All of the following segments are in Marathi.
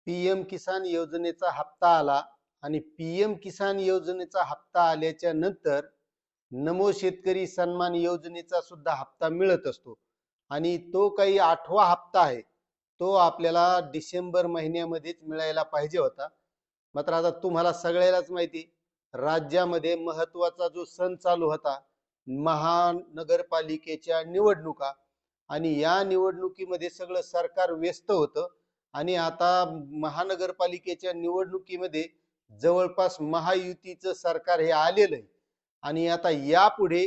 पीएम किसान योजनेचा हप्ता आला आणि पीएम किसान योजनेचा हप्ता आल्याच्या नंतर नमो शेतकरी सन्मान योजनेचा सुद्धा हप्ता मिळत असतो आणि तो काही 8वा हप्ता आहे. तो आपल्याला डिसेंबर महिन्यामध्येच मिळायला पाहिजे होता. मात्र आता तुम्हाला सगळ्यालाच माहिती, राज्यामध्ये महत्वाचा जो सण चालू होता, महानगरपालिकेच्या निवडणुका, आणि या निवडणुकीमध्ये सगळं सरकार व्यस्त होतं. आणि आता महानगरपालिकेच्या निवडणुकीमध्ये जवळपास महायुतीचं सरकार हे आलेलं आहे. आणि आता यापुढे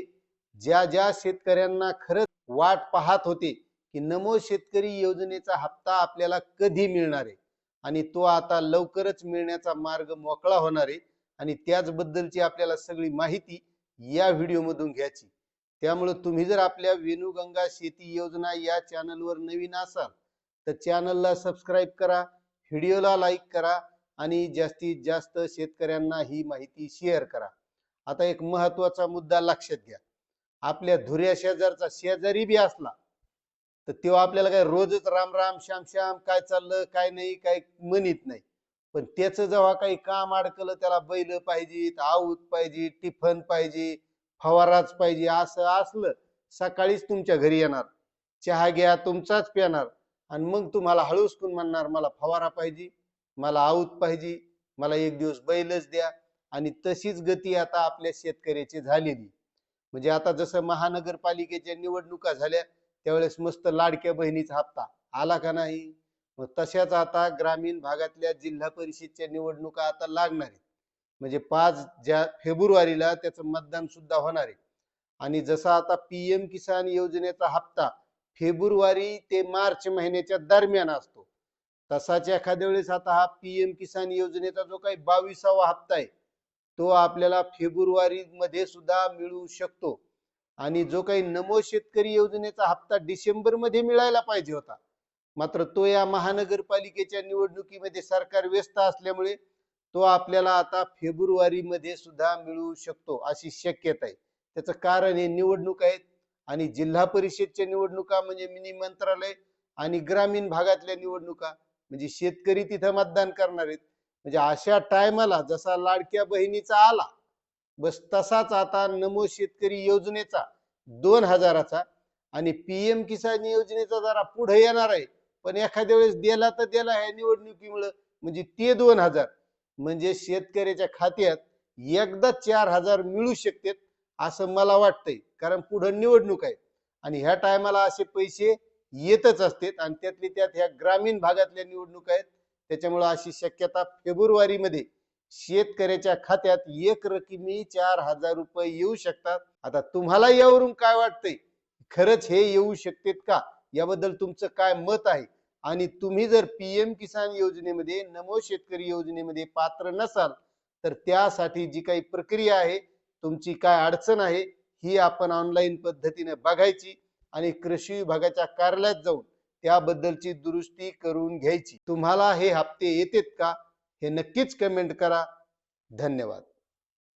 ज्या ज्या शेतकऱ्यांना खरंच वाट पाहत होते की नमो शेतकरी योजनेचा हप्ता आपल्याला कधी मिळणार आहे आणि तो आता लवकरच मिळण्याचा मार्ग मोकळा होणार आहे, आणि त्याचबद्दलची आपल्याला सगळी माहिती या व्हिडिओमधून घ्यायची. त्यामुळे तुम्ही जर आपल्या वेणुगंगा शेती योजना या चॅनलवर नवीन असाल तर चॅनलला सबस्क्राईब करा, व्हिडिओला लाईक करा आणि जास्तीत जास्त शेतकऱ्यांना ही माहिती शेअर करा. आता एक महत्वाचा मुद्दा लक्षात घ्या. आपल्या धुऱ्या शेजारचा शेजारी बी असला तर तेव्हा आपल्याला काय रोजच राम राम श्याम श्याम काय चाललं काय नाही काय म्हणत नाही. पण त्याचं जेव्हा काही काम अडकलं, त्याला बैल पाहिजेत, आऊत पाहिजे, टिफन पाहिजे, फवाराच पाहिजे, असं असलं सकाळीच तुमच्या घरी येणार, चहा घ्या तुमचाच पिणार, आणि मग तुम्हाला हळूसकून म्हणणार मला फवारा पाहिजे, मला आऊत पाहिजे, मला एक दिवस बैलच द्या. आणि तशीच गती आता आपल्या शेतकऱ्याची झालेली. म्हणजे आता जसं महानगरपालिकेच्या निवडणुका झाल्या त्यावेळेस मस्त लाडक्या बहिणीचा हप्ता आला का नाही, मग तशाच आता ग्रामीण भागातल्या जिल्हा परिषदच्या निवडणुका आता लागणार आहेत. म्हणजे 5 फेब्रुवारीला त्याचं मतदान सुद्धा होणार आहे. आणि जसा आता पीएम किसान योजनेचा हप्ता फेब्रुवारी ते मार्च महिन्याच्या दरम्यान असतो, तसाच एखाद्या वेळेस आता हा पीएम किसान योजनेचा जो काही 22वा हप्ता आहे तो आपल्याला फेब्रुवारी मध्ये सुद्धा मिळू शकतो. आणि जो काही नमो शेतकरी योजनेचा हप्ता डिसेंबर मध्ये मिळायला पाहिजे होता, मात्र तो या महानगरपालिकेच्या निवडणुकीमध्ये सरकार व्यस्त असल्यामुळे तो आपल्याला आता फेब्रुवारी मध्ये सुद्धा मिळू शकतो अशी शक्यता आहे. त्याचं कारण हे निवडणूक आहेत, आणि जिल्हा परिषदच्या निवडणुका म्हणजे मिनी मंत्रालय, आणि ग्रामीण भागातल्या निवडणुका म्हणजे शेतकरी तिथं मतदान करणार आहेत. म्हणजे अशा टायमाला जसा लाडक्या बहिणीचा आला, बस तसाच आता नमो शेतकरी योजनेचा 2000चा आणि पीएम किसान योजनेचा जरा पुढे येणार आहे, पण एखाद्या वेळेस दिला तर दिला ह्या निवडणुकीमुळे, म्हणजे ते 2000 म्हणजे शेतकऱ्याच्या खात्यात एकदा 4000 मिळू शकतात असं मला वाटतंय. कारण पुढे निवडणूक आहे आणि ह्या टायमाला असे पैसे येतच असतात, आणि त्यातली त्यात ह्या ग्रामीण भागातल्या निवडणूक आहेत. त्याच्यामुळे अशी शक्यता फेब्रुवारी मध्ये शेतकऱ्याच्या खात्यात एक रकमी 4000 रुपये येऊ शकतात. आता तुम्हाला यावरून काय वाटतंय, खरंच हे येऊ शकतात का, याबद्दल तुमचं काय मत आहे? आणि तुम्ही जर पीएम किसान योजनेमध्ये नमो शेतकरी योजनेमध्ये पात्र नसाल तर त्यासाठी जी काही प्रक्रिया आहे, तुमची काय अडचण आहे, ही आपण ऑनलाईन पद्धतीने बघायची आणि कृषी विभागाच्या कार्यालयात जाऊन त्याबद्दलची दुरुस्ती करून घ्यायची. तुम्हाला हे हप्ते येतात का हे नक्कीच कमेंट करा. धन्यवाद.